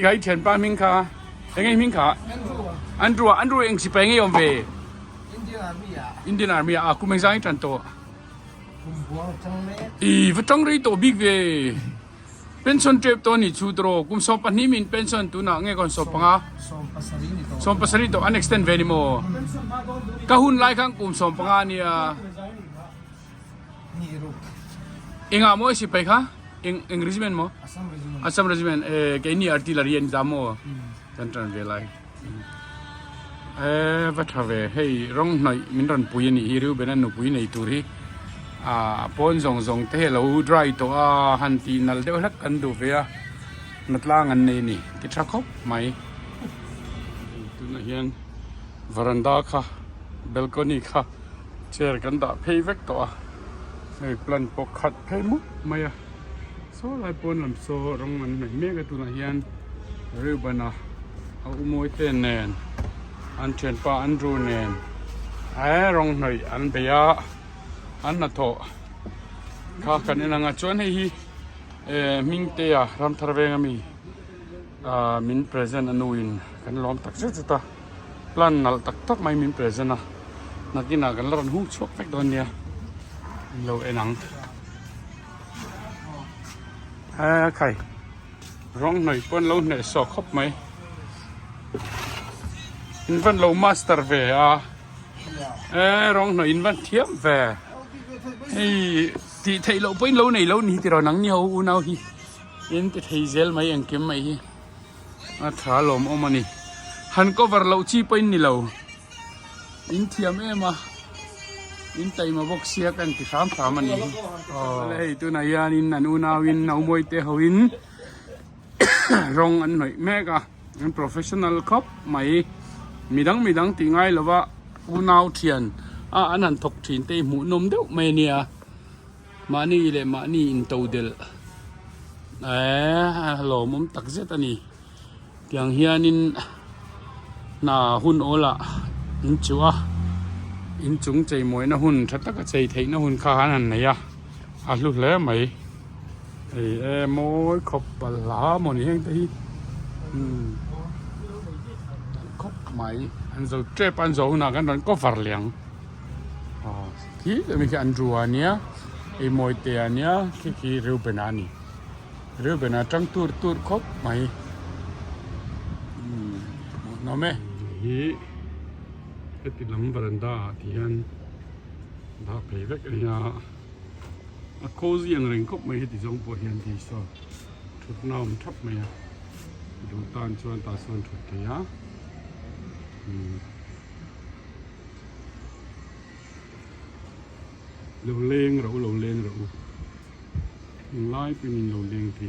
cái chuyện ba mình cả anh mình cả Andrew anh chỉ phải nghe ông về Indian Army à cũng mình sang trận to vật trong đấy to big về pension trip to ni chu tro cũng so pan ni min pension tu na nghe còn so panga so pasari to an extend về ni mo kahun lai khang cũng so panga ni à inga mo si phải kha ing regiment mo Assam regiment cái ni artillery en damo chân về lại vật về hey rong này mình run pui ni hiru benan no pui nei turi pon zong te lo dry to han ti nal de lak kan du ve natlang an nei ni ki thakop mai tu na hian veranda kha balcony kha chair kan da phei vek to nei plan pok khat phei mu mai so lai pon lam so rong an nei me ga tu na hian rubana umoi te nen an chen pa Andrew nen rong nei an be ya an na tho kha kan ina nga chon hi ming te ya ram tharve ngami min present anuin kan lom tak che ta plan nal tak mai min present nakina kan ran hu chok fek don nia lo enang khai rong nei pon lo ne so khop mai in van lo master về rong nei in van thiam về thì thấy lâu này lâu thì rồi nắng nhiều u nào thì in thì thấy gel mấy anh kiếm mấy thả lồm ông mà nè hắn có vào lâu chi pin nè lâu in thiam em mà in tay mà bốc xiaกันthì khám mà nè đây tôi này in anh u nào in nào môi tê hậu in rong anh nói mẹ cả anh professional cop mấy mi đắng thì ngay là vợ u nào thiền anh hẳn thọc thiền tê mũ nôm đâu mày nè mani le mani in todel lo mom tak zet ani tiang hianin na hun ola in chua in chung chei moi na hun thatak chei thei na hun kha han nei a lu hle mai moi khop bala mon heng te hi khop mai an zo tre pan zo na kan ran ko var liang ki mi ka Andrew ania mồi tiền nhá khi rượu bên anh trắng tur khóc mày nó mẹ cái tiền lắm veranda thì anh đã phải vét cái nhà cozy anh rình khóc mày thì giống bộ hiện thì sao chút nào mình thắp mày đủ tan cho anh ta xuân chút thì á lầu lên rồi láiไปmình lầu lên thì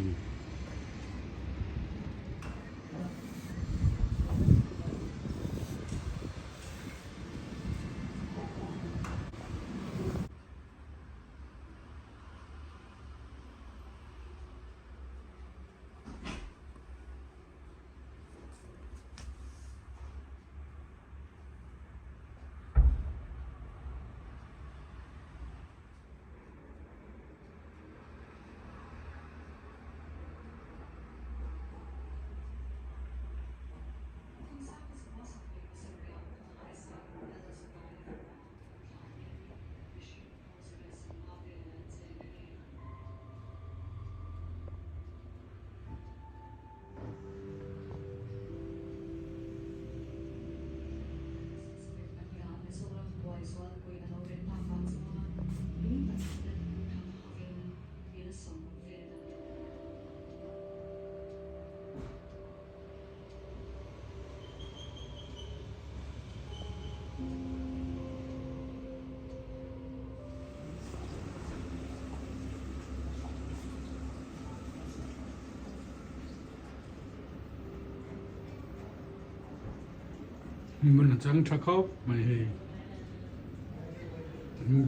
mình chẳng chắc khóc mày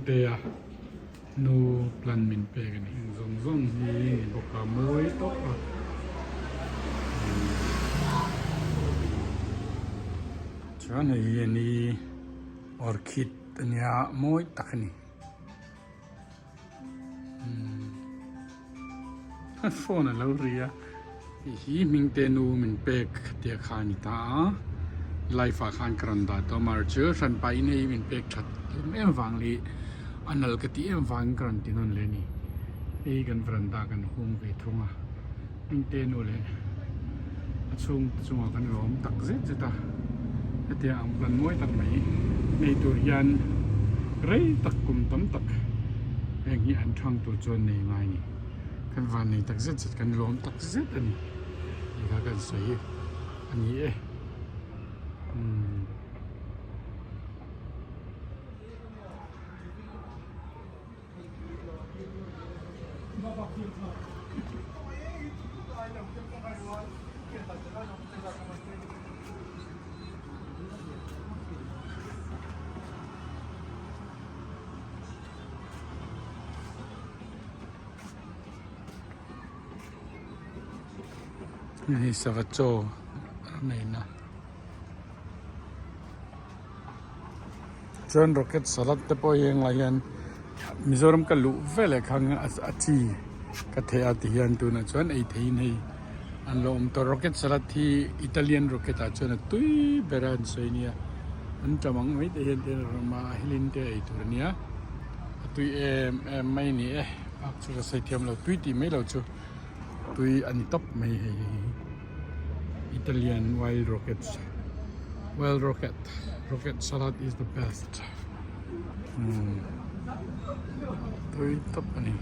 tê no plan mình pe cái này rong gì bọc cả mối tóc cho này ni orchid nya mối tắc này phone là lâu rồi hi ming te nu min pek tia khan ta life a khan kranda to mar chu san pai nei min pek that em wang li anal ka ti em wang kran ti non le ni e kan vranda kan hung ve thunga ming te nu le chung chung kan rom tak zet zeta tia ang plan moi tak mai nei tur yan rei tak kum tam tak eng hi an thang tu chon nei mai ni kan van nei tak zet zet kan rom tak zet ani ka kan sei ani eนี่สวัสดีนี่นะจนโรเก็ตสลัดแต่พอยังไงยันมิโซรัมก็ลุเวลคังอาชีก็เทียติยันตัวนั้นจนไอ้ที่นี่อันลมตัวโรเก็ตสลัดที่อิตาเลียนโรเก็ตจนตุยเบรันสวยเนี่ยอันจะมังไม่ได้เห็นเดินมาฮิลินเตไอ้ตัวนี้ตุยไม่เนี่ยปักจุดใส่เทียมเราตุยตีไม่เราจุตุยอันนี้ท็อปไม่ให้ Italian wild rocket salad is the best ตุยท็อปอันนี้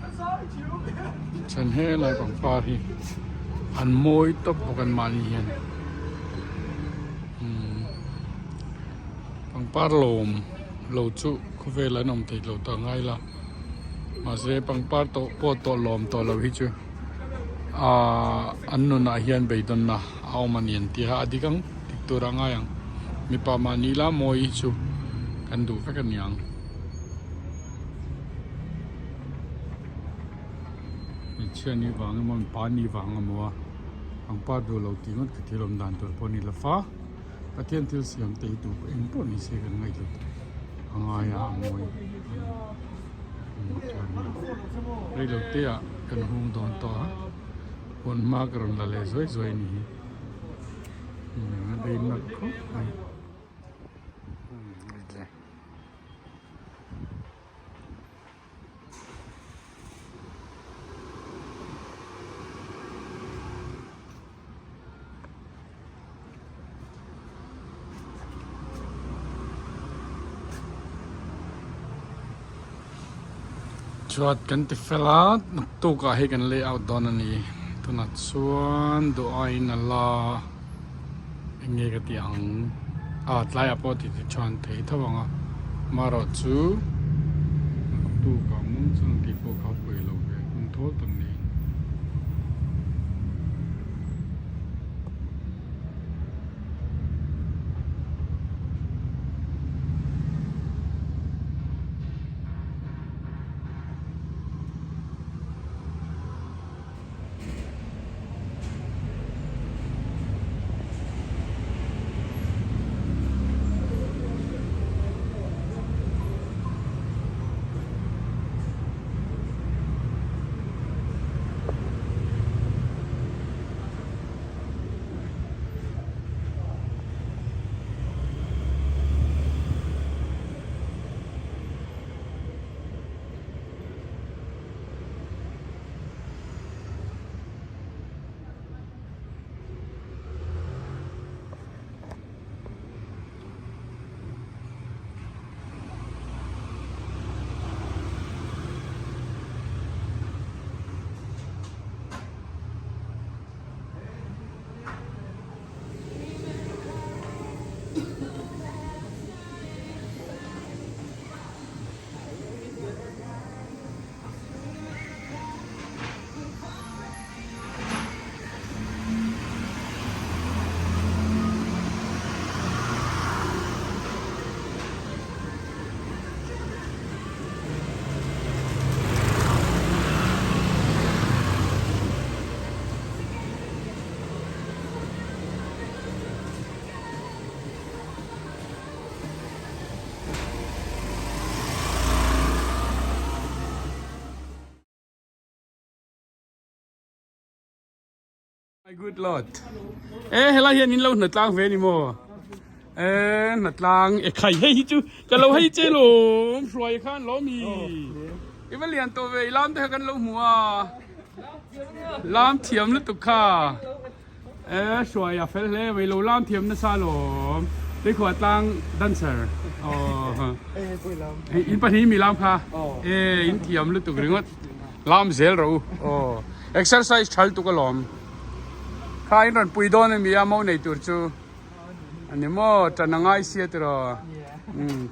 ฉันให้อะไรของปารีอันมวยท็อปกันมานี่เห็นของปาโลมโลจุคุเวลานมติโลต่างไงล่ะมาเสียปังปาโตปวดตัวลมตัวเราฮิจูอันนู้นอาเฮียนไปตอนน่ะเอามันยันที่หาดีกังติดตัวร่างไงยังมีปามานีละมวยจูกันดูแค่กันยังมีเชื่อนี่วางมันปานี่วางมัวปังปาดูเราตีมันคือที่ลมดันตัวพอนี่ละฟ้าประเทศที่เสียงตีดูเองพวกนี้เสียกันไงเลยอะไรอ่ะมวยเรื่องเราเตี้ยกันหุ่นตอนต่อคนมากรุ่นละเลยสวยๆนี่ได้นักก็จอดกันติดเฟลาดนักตู้ก็ให้กันเลยเอาตอนนี้ตุนัดส่วนดูไอ้นั่นละเงี้ยก็ที่อังไล่ปอติดชวนเทถ้าว่าง่ะมารอจูตู้ก็มุ่งสั่งที่พวกเขาไปเราเองมุ่งโทษตรงนี้ good Lord เอ๊ะเราเห็นนี่เราหนัดล้างเวนี่โมหนัดล้างไข่ให้จูจะเราให้เจโลมสวยข้านล้อมีอีมันเรียนตัวเวล้ามเท่ากันเราหัวล้ามเทียมหรือตุกข้าสวยอ่ะเฟลเล่เวลล้ามเทียมนั่นซาโลมได้ขวดล้างดันเซอร์อ๋ออินปะนี้มีล้ามค่ะอินเทียมหรือตุกหรือว่าล้ามเซลเราอ๋อ exercise ชัลตุกล้อมข้าอินรันปุยโดนมีอาโมในตัวจูอันนี้โมจะนั่งไอเสียตัว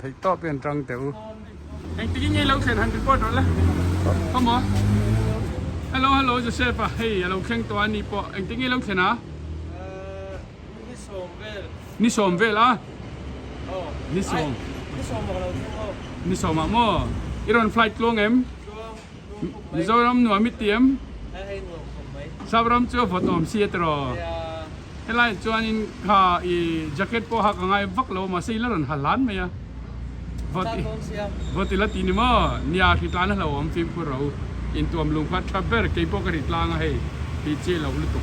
ถ่ายต่อเป็นจังเต๋อเอ็งตีงี้เราเขียน100 ปอนด์แล้วเข้ามาฮัลโหลฮัลโหลจะเซฟอ่ะเฮ้ยเราเขียนตัวนี้ปะเอ็งตีงี้เราเขียนนะนิสมเวล่ะนิสมนิสมอ่ะโมอีรอนไฟล์ลงเอ็มมิโซรัมหนัวมิเตียมซาบรัมชัวฟอตอมเสียตัวเฮ้ยจวนอินข้าอีแจ็คเก็ตพอหักง่ายฟักเรามาซีแล้วรันฮัลลันไหมอะวอติละตีนี่มั้งนี่อาคิดล้านเราอมฟิล์มพวกเราอินตัวมลุงพัดทับเบอร์เกี่ยวกับริดล้างให้ที่เจเราลุตุ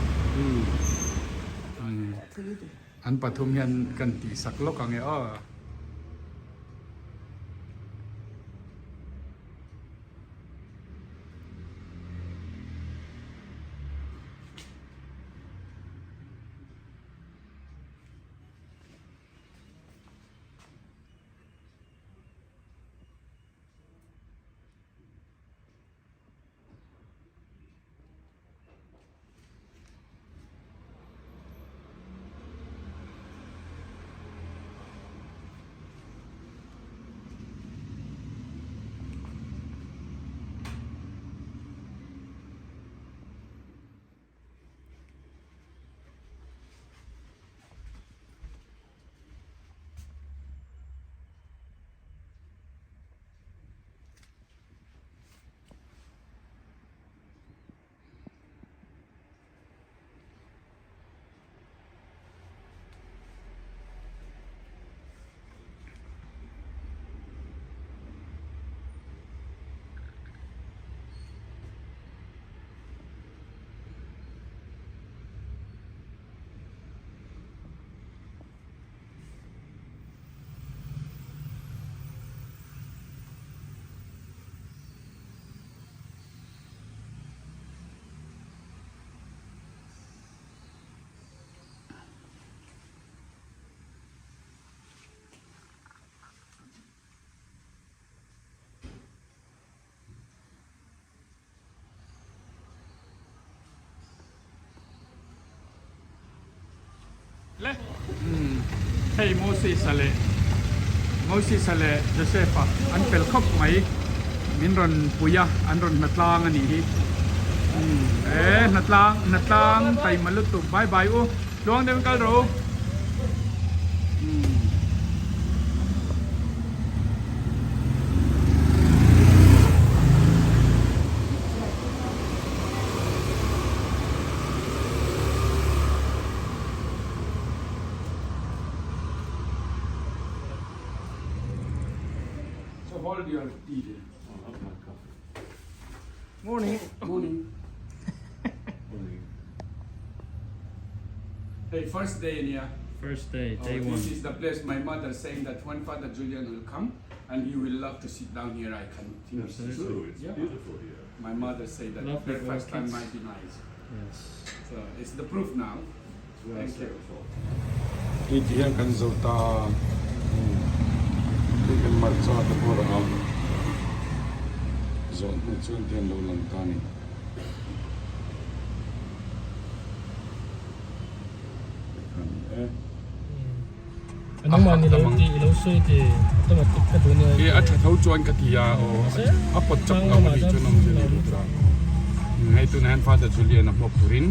อันปฐมยันกันตีสักโลกังเอเล่เฮ้ยโมซิสเลจะเซฟอันเป็นครบไหมมินรอนปุยะอันรอนนัดลางอันนี้นัดลางไปมาลุตุบายบายโอ้ดวงเดิมกันรู้Hold your tea. Morning. Hey, first day in here. First day, day one. This is the place my mother saying that when Father Julian will come and he will love to sit down here. I can think Absolutely. it's true. It's beautiful here. My mother said that Lovely the first time orchids. might be nice. Yes. So it's the proof now. It's really beautiful. Thian kan zota. Thian marcha the pura am. Zon na chun Thian lo lang tani. Ano man ilaw soy ti automatic ka doon At thau chuan ka tia o apot chak ka ma chu nam je ni tra. Ngai tu nan Father Julian of turin.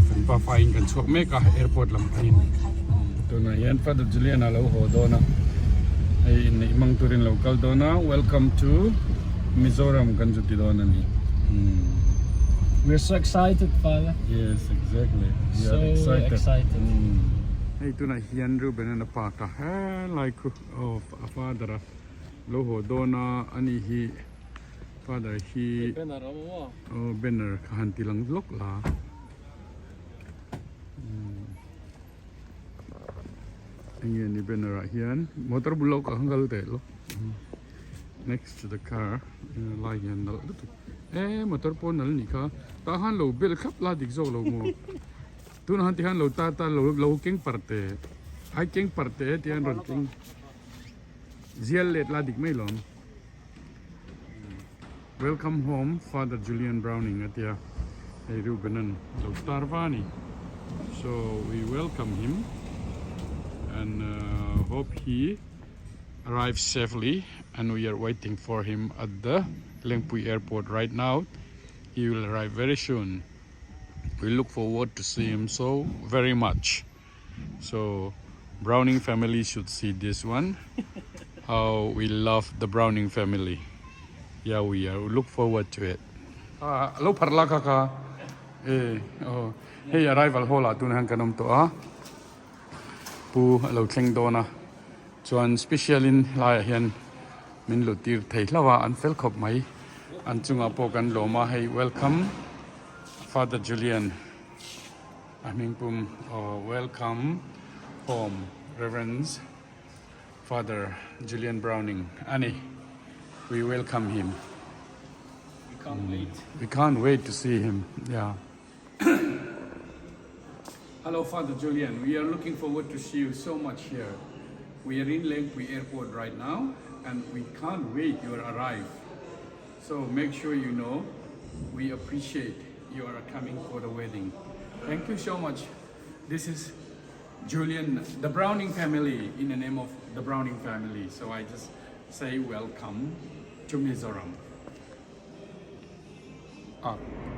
Kan pa fain kan chok me ka airport lam pain. Tu na yan Father Julian alo ho do na. Ai ni mang turin local do na. Welcome to Mizoram kan ju ti do na ni. We're so excited, Father. Yes, exactly. We So are excited. Ito na hiyan ru benan na paka like oh father lo ho dona ani hi father hi Benar mo. oh benar kahanti lang lok la Again, ni benara Thian. Motor bulok ang galte lo. Next to the car, like yan nal. Motor po nal ni ka. Tahan lo bel kap la dik zo lo mo. Tu na Thian lo ta lo king parte. Ai king parte Thian ron king. Ziel let la dik mai lom. Welcome home, Father Julian Browning at ya. Hey Rubenan lo tarvani. So we welcome him and hope he arrives safely, and we are waiting for him at the LENGPUI airport right now. He will arrive very soon. We look forward to see him so very much. So Browning family should see this one. How we love the Browning family. Yeah, we look forward to it. Hello parla kaka. Hey arrival hola tunahan kanom to pu lo thleng dona chuan special in lai hian min lo tir thei hlawa an fel khop mai an chunga po kan loma hey welcome Father Julian welcome home Reverend Father Julian Browning Annie, we welcome him. We can't wait to see him. Yeah. Hello, Father Julian. We are looking forward to see you so much here. We are in LENGPUI airport right now, and we can't wait your arrive. So make sure you know we appreciate your coming for the wedding. Thank you so much. This is Julian, the Browning family, in the name of the Browning family. So I just say welcome to Mizoram.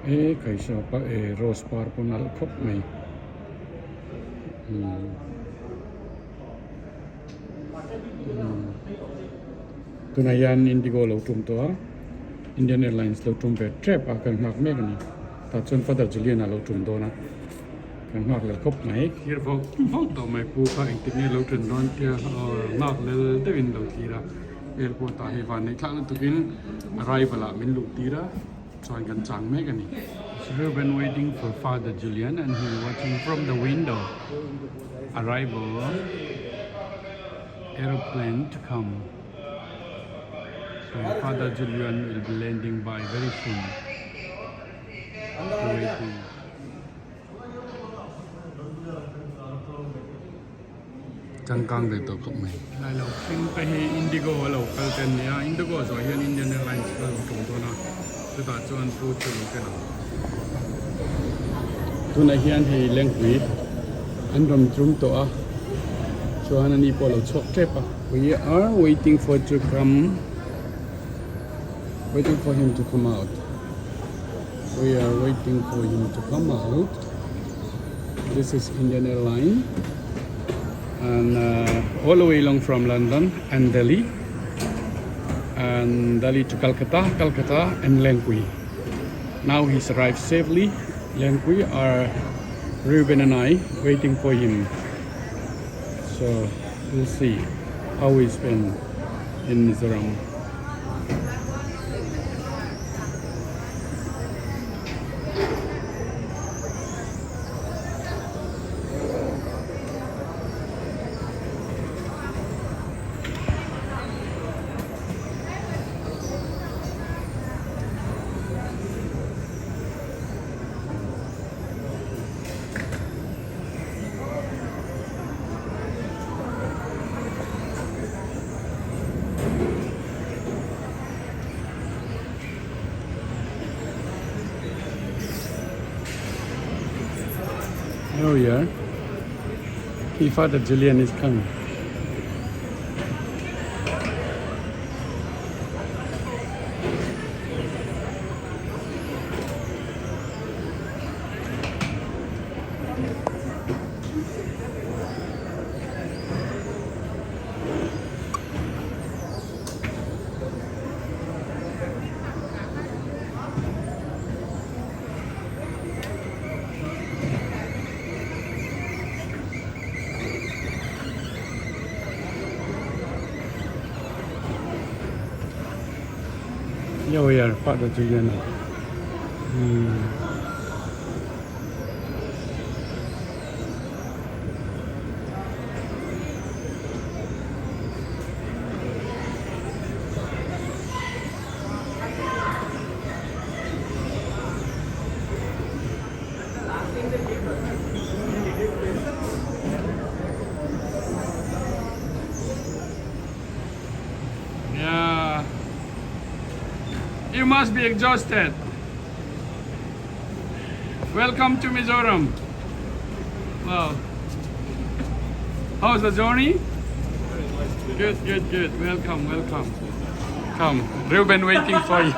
Kaisa pa rose par po nal khop mai. Tunayan Indigo lo tum to Indian Airlines lo tum pe trap kan hak me kan ta chon Father Julian lo tum do na kan hak le khop mai here vo to mai pu ka internet lo tum non tia nak le devin lo tira airport ta he van nei thang tu bin arrival min lu tira choi kan chang me kan ni. So we've been waiting for Father Julian, and he's watching from the window. Arrival aeroplane to come. So Father Julian will be landing by very soon. Waiting. Changkang de to khop mai. Lai lo king pe hi Indigo lo kal ten ya Indigo zo hian Indian Airlines lo tum to na. Tu ta chuan pu chu ke na. Tuna hian hei LENGPUI an ram trum to chuan ani polo chok trep we are waiting for him to come out. We are waiting for him to come out. This is Indian Airline, and all the way along from London and Delhi to Calcutta and LENGPUI. Now he's arrived safely. LENGPUI are Ruben and I waiting for him. So we'll see how we spend in Mizoram. Oh yeah, Father Julian is coming. Here we are, Father Julian. You must be exhausted. Welcome to Mizoram. Wow. How's the journey? Good. Welcome. Come, Ruben waiting for you.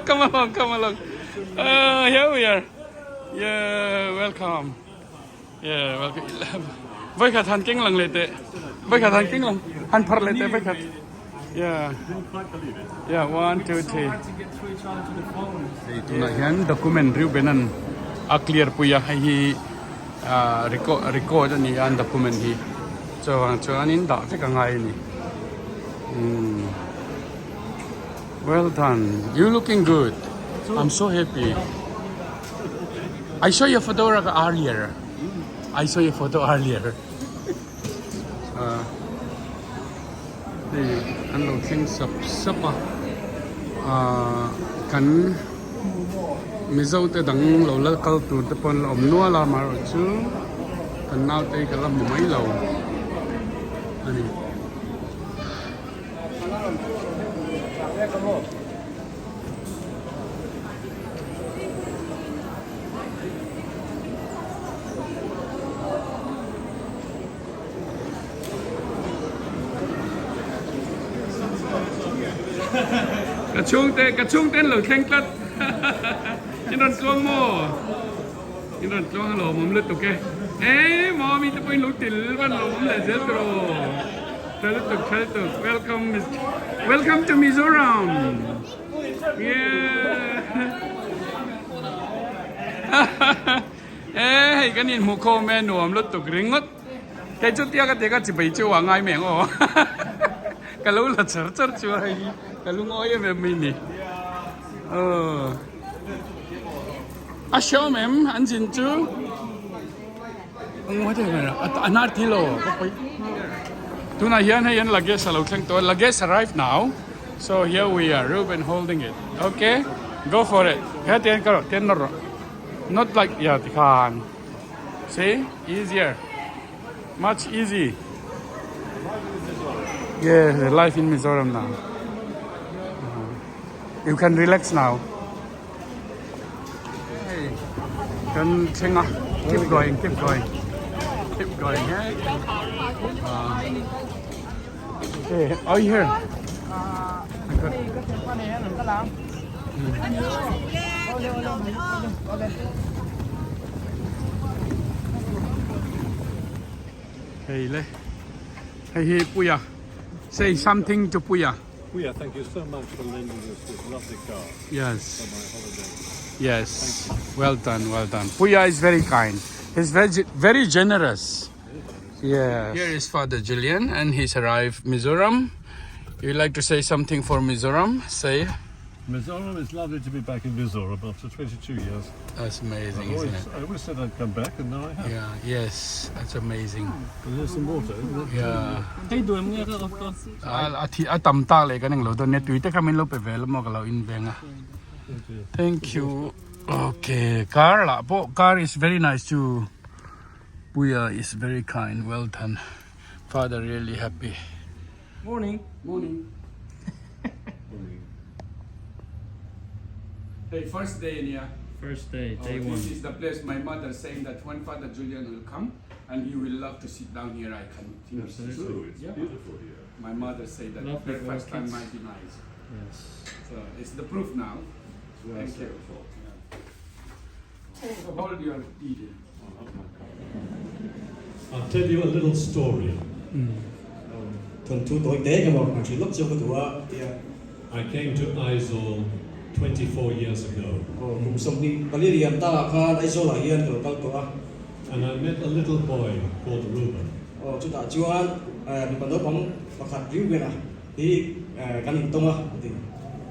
Come along. Here we are. Yeah, welcome. Yeah, welcome. Với cả thành kinh lần lệ tệ. Với cả thành kinh lần. Hành phật lệ tệ với cả. Yeah. Yeah, 1, 2, 3. Itu na yan document Rubenan a clear puya hi record ni yan document hi. So anin da fika ngai ni. Well done. You looking good. I'm so happy. I saw your photo earlier. Anh lục sinh sập kan mizo te dang lo la kal tu te pon om nuwa la mar chu kan naute ka lam mai lo ani Cả chung tên lẩu thanh cất Chứ đồn chuông mô Chứ đồn chuông lẩu mắm lứt ok Ê mò mi tập bánh lũ tiểu văn lẩu mắm lẻ dết rồi Trở tục Welcome to Mizoram. Yeah. Ê cái nhìn mù khô mê nùm lứt tục rính ngất Cái chút tiếc cái cái chỉ bị chú hoàng ai mẹ ngô Cái lũ là chở chú hay cái lũ ngồi về mình nè show mem anh xin chú ngồi đây mà anh ăn tí lô tu na hiền luggage sa looking to luggage arrived now so here we are Ruben holding it okay go for it kaya tiyan karo tiyan noro not like yeah tikan see easier much easy yeah the life in Mizoram now. You can relax now. Hey, can sing on. Keep going. Yeah. Okay, are you here? Hey, Puya. Say something to Puya. Puya, thank you so much for lending us this lovely car Yes. for my holiday. Yes. Well done. Puya is very kind. He's very generous. Yes. Here is Father Julian and he's arrived Mizoram. You'd like to say something for Mizoram? Say. Mizoram, it's lovely to be back in Mizoram after 22 years. That's amazing, isn't it? I always said I'd come back, and now I have. Yeah. Yes. That's amazing. And there's some water, isn't it? Yeah. Thấy đuổi nghe các con. Tầm ta lại cái này lỗ tôi net tweet cái mình lỗ về về mà cái lỗ in về Thank you. Okay. Car is very nice too. Puya is very kind. Well done. Father really happy. Morning. Hey, first day in here. First day, day one. This is the place my mother saying that when Father Julian will come and he will love to sit down here. I can think it's It's true. true, it's beautiful here. My mother said that Lovely breakfast time orchids. might be nice. Yes. So it's the proof now. It's where I Thank said you. before. So hold your tea. I'll tell you a little story. Tuần thu tối tế cái một chỉ lúc chưa có tuổi I came to Aizawl 24 years ago, cũng sống đi cái lý điểm ta là khai ai số là hiền của các tuổi and I met a little boy called Ruben. chúng ta chưa mình còn nói bóng và khát riu về à thì cái mình tông à thì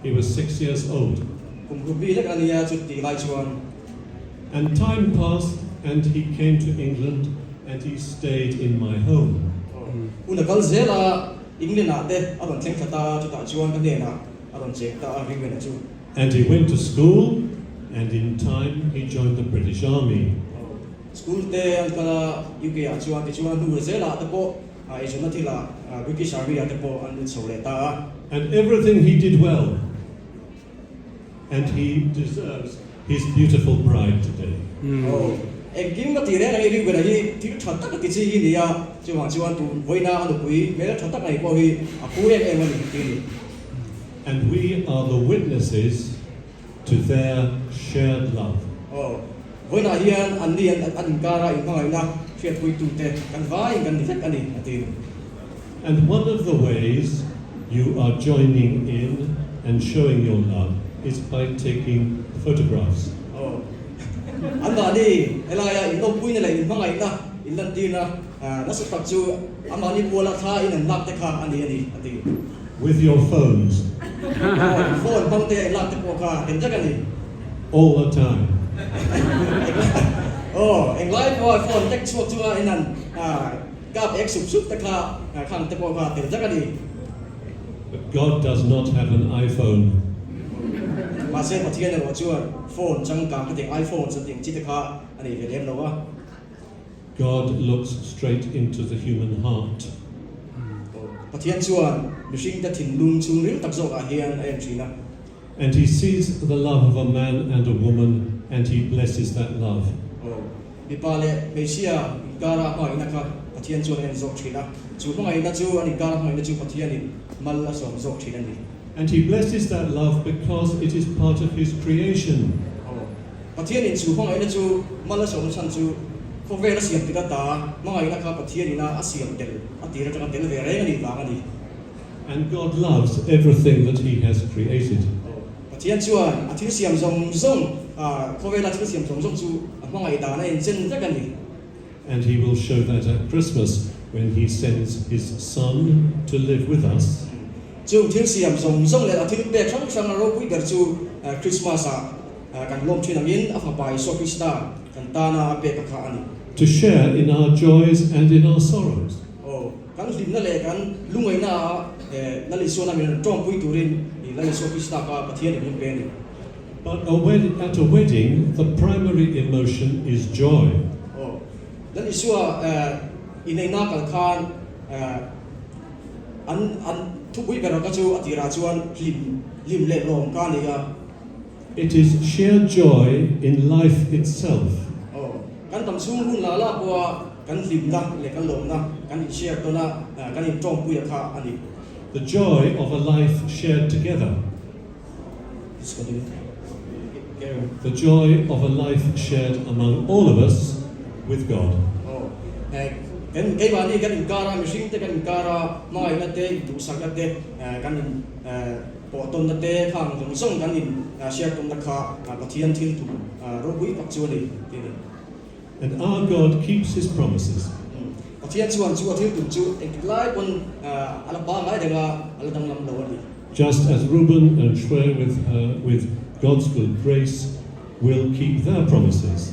He was 6 years old, cũng cũng biết anh ấy chút thì lại chuan and time passed, and he came to England, and he stayed in my home. cũng là cái dễ là England à thế anh còn xem ta chúng ta chuan cái này là anh còn xem ta riu về là chú And he went to school, and in time he joined the British Army. school te anh ka UK à chuan thì chuan đủ dễ là thế bộ ai chúng nó thì là British Army à thế bộ anh số lệ ta And everything he did well. and he deserves his beautiful bride today. Kim cái tiền này đi về đây thì thật tất cái gì gì à chứ mà chứ anh tụ với na anh tụ quý mấy thật tất này qua đi cú em mình tiền. And we are the witnesses to their shared love. Với na hiền anh đi anh cara in hàng na phiền quý tụ te kan vai kan đi hết kan đi tiền. And one of the ways you are joining in and showing your love is by taking photographs. Anh bảo đi, hay là in đâu quý này là in hàng ngày na, in lần tiền na, nó sẽ tập chu, anh bảo đi mua là tha in anh nạp te kha anh đi. With your phones. Phone bang te nạp te po kha, đến chắc anh đi. All the time. Anh live qua phone text suốt chua in anh, cáp x sụp te kha, khang te po kha, đến chắc anh đi. But God does not have an iPhone. Mà xem một thiên này của chua phone chẳng cả cái tiếng iPhone sẽ tiếng chỉ te kha, anh đi về đêm đâu á. God looks straight into the human heart. Và thiên chua, được sinh ta thìn lung chung liu tập dọc hiền em chỉ na. And he sees the love of a man and a woman, and he blesses that love. Bị pa lệ Malaysia gara hỏi na kha, và thiên chua em dọc chỉ na. Chú không ai na chú anh gara hỏi na chú và thiên đi mal la som dọc chỉ na đi. And he blesses that love because it is part of his creation. Và thiên đi chú không ai na chú mal la som san chú. Không về là xiêm thì ta, mà ai na kha và thiên đi na xiêm del, tira cho cái del về rồi anh đi vàng anh đi. And God loves everything that he has created. Thian chuan thiên xiêm rong rong không về là thiên xiêm rong rong chú mà ai ta này chân chắc anh đi. And he will show that at Christmas when he sends his son to live with us. Chú thiên xiêm rong rong là thiên bè trong sang là quý đợt chú Christmas kan lom chuyên amin after by so Krista kan ta na bè ka anh. To share in our joys and in our sorrows. Kan lim na le kan lungai na le so na min trong quý turin la le so Krista ka pathian ni pe ni. But at a wedding, the primary emotion is joy. La le so inai na kal khan an thu quý bè ka chu atira chuan lim le lom ka ni ga. It is sheer joy in life itself. Kan tam sung hun la kwa kan lim na le kan lom na kan share to na kan trong quý kha ani. The joy of a life shared together. The joy of a life shared among all of us with God. Cái bạn đi kan kara machine te kan kara mai na te du sak na te kan po ton na te khang jong song kan in share ton na kha pathian thil tu ro bui pak chu ni. And our God keeps his promises. Pathian chuan chu thil tu chu ek lai pon ala ba ngai denga ala dang lam lo ni. Just as Reuben and Shwe with God's good grace will keep their promises.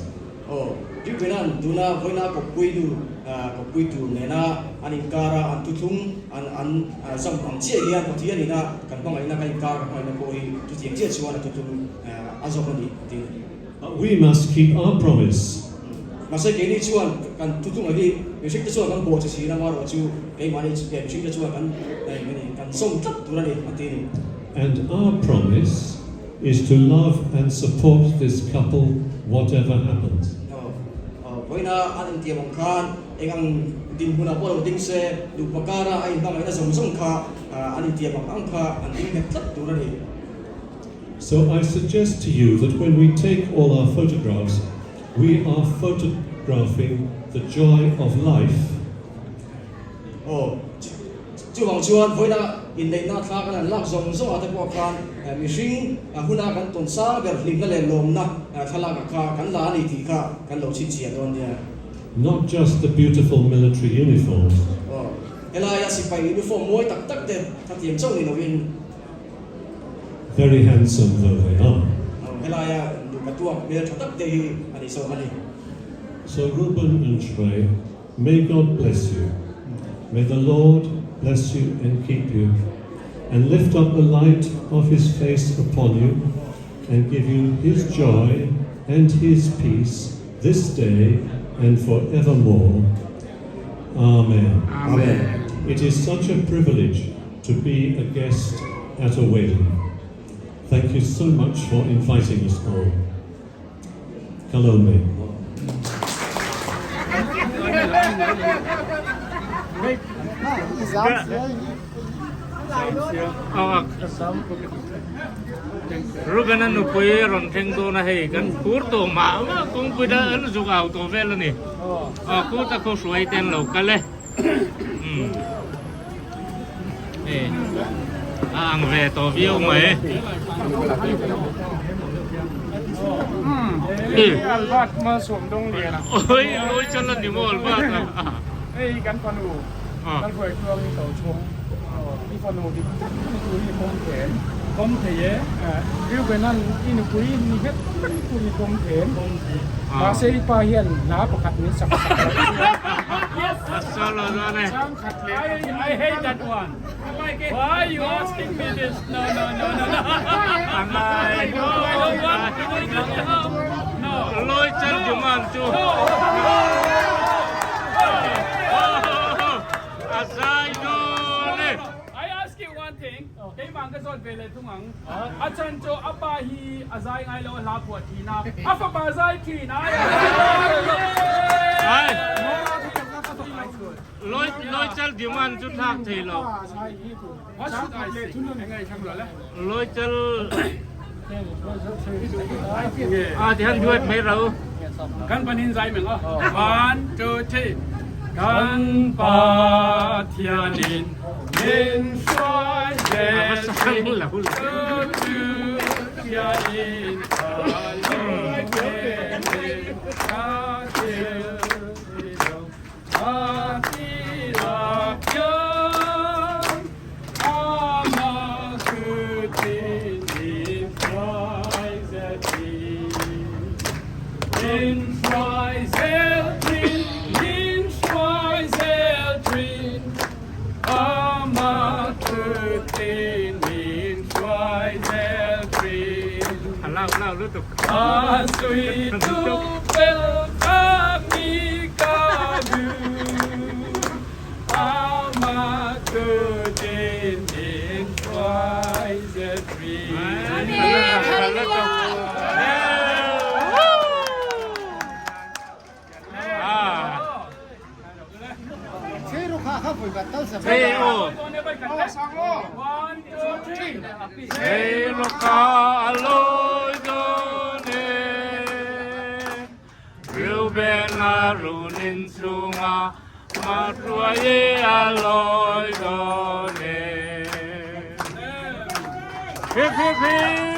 Di benan duna voina ko kui tu nena an inkara an tutung an sam ang chia hian pathian ni na kan bang ai na kai kar mai na ko hi tu tiang chia chuan tutung azok ni ti. We must keep our promise. Masa ke ni chuan kan tutung ai ni sik chuan kan bo chi na mar chu kai mani ke sik chuan kan kan som tap tu ni ati ni. And our promise is to love and support this couple whatever happens. Voina an tiam ang khan engang din huna po ding se du pakara ai bang ai na som kha an tiam ang kha an ding het tat tu ni. So I suggest to you that when we take all our photographs, we are photographing the joy of life. Chu bang chuan voina in dei na tha kan lak zong ata po khan mi ring huna kan ton sa ber lim na le lom na thala ka kha kan la ni ti kha kan lo chi chi don dia. Not just the beautiful military uniforms. Elaya si pai uniform moi tak de ta tiam chong ni lovin. Very handsome though they are. Elaya du ka tuam me tak de ani so ani. So Reuben and Shwe, may God bless you. May the Lord bless you and keep you, and lift up the light of his face upon you, and give you his joy and his peace this day and forevermore. Amen. Amen. It is such a privilege to be a guest at a wedding. Thank you so much for inviting us all. Hello, me. รู้กันนั่นหนูไปรอนเทงตัวนะเฮกันกูตัวหมาว่าคงไปได้อันสุกเอาตัวเวลนี่กูตะเขาสวยเต็มหลอกกันเลยอ่างเวตัววิวไหมอัลบาดมาสวมดงเรียน โอ้ยโอ้ยฉันละนิมอลบ้าไอ้กันปนูกันเผยเครื่องเสาชงนี่ปนูที่คุยคมแขนคมเถยวิวไปนั่นอีนุคุยนี่เพชรคุยคมแขนมาเซปาเฮียนน้าประคัดนี้สักAssalamualaikum. I hate that one. Why are you asking me this? No. I don't want to. No. Lôi chân của mình chú. I ask you one thing. Cái mang cái giọt về lại thung hằng. Achan cho abba hi azai ngai lo la phuat thi na. Apa ba zai thi na. Lôi chân của mình chút thang thì lo. What should I say? Ngay thằng rồi đấy. Lôi chân. Thì hắn đuôi mấy rồi. Kan panin zai meng 1, 2, 3. Kan pa Thianin in Schweiz Thianin Lao lướt tục. Sweet to welcome me, Kadu. Ama kutin in twice a tree. Theo. 1, 2, 3. Theo cả lối done. Rượu bè na runin sunga. Mà ruaye a lối done. Hip hip hip.